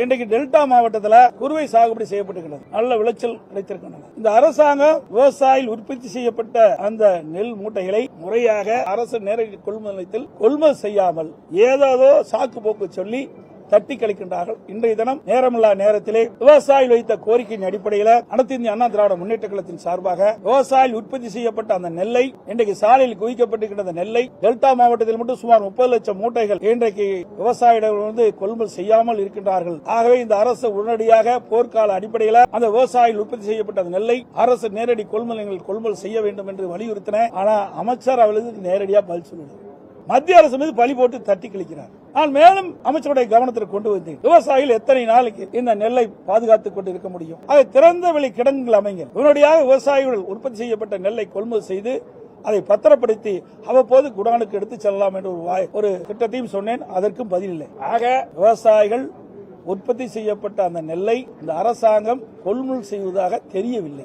இன்றைக்கு டெல்டா மாவட்டத்தில் குறுவை சாகுபடி செய்யப்பட்டிருக்கிறது. நல்ல விளைச்சல் கிடைத்திருக்கின்றன. இந்த அரசாங்கம் விவசாயிகள் உற்பத்தி செய்யப்பட்ட அந்த நெல் மூட்டைகளை முறையாக அரசு நேரடி கொள்முதல் நிலையத்தில் கொள்முதல் செய்யாமல் ஏதோ சாக்கு போக்கு சொல்லி தட்டி கழிக்கின்றார்கள். இன்றைய தினம் நேரமில்லா நேரத்திலே விவசாயிகள் வைத்த கோரிக்கையின் அடிப்படையில் அனைத்து இந்திய அண்ணா திராவிட முன்னேற்ற கழகத்தின் சார்பாக விவசாயிகள் உற்பத்தி செய்யப்பட்ட அந்த நெல்லை இன்றைக்கு சாலையில் குவிக்கப்பட்டிருக்கின்ற நெல்லை டெல்டா மாவட்டத்தில் மட்டும் சுமார் 30 லட்சம் மூட்டைகள் இன்றைக்கு விவசாயிகள் கொள்முதல் செய்யாமல் இருக்கின்றார்கள். ஆகவே இந்த அரசு உடனடியாக போர்க்கால அடிப்படையில் அந்த விவசாயிகள் உற்பத்தி செய்யப்பட்ட அந்த நெல்லை அரசு நேரடி கொள்முதல் செய்ய வேண்டும் என்று வலியுறுத்தின. ஆனா அமைச்சர் அவர்களுக்கு நேரடியாக பதில் சொல்லுது. மத்திய அரசு மீது பழி போட்டு தட்டி கழிக்கிறார். நான் மேலும் அமைச்சருடைய கவனத்திற்கு கொண்டு வந்தேன். விவசாயிகள் எத்தனை நாளைக்கு இந்த நெல்லை பாதுகாத்துக் கொண்டு இருக்க முடியும்? அதை திறந்த வெளி கிடங்குகள் அமைங்க. உடனடியாக விவசாயிகள் உற்பத்தி செய்யப்பட்ட நெல்லை கொள்முதல் செய்து அதை பத்திரப்படுத்தி அவ்வப்போது குடானுக்கு எடுத்து செல்லலாம் என்று ஒரு திட்டத்தையும் சொன்னேன். அதற்கும் பதில் இல்லை. ஆக விவசாயிகள் உற்பத்தி செய்யப்பட்ட அந்த நெல்லை இந்த அரசாங்கம் கொள்முதல் செய்வதாக தெரியவில்லை.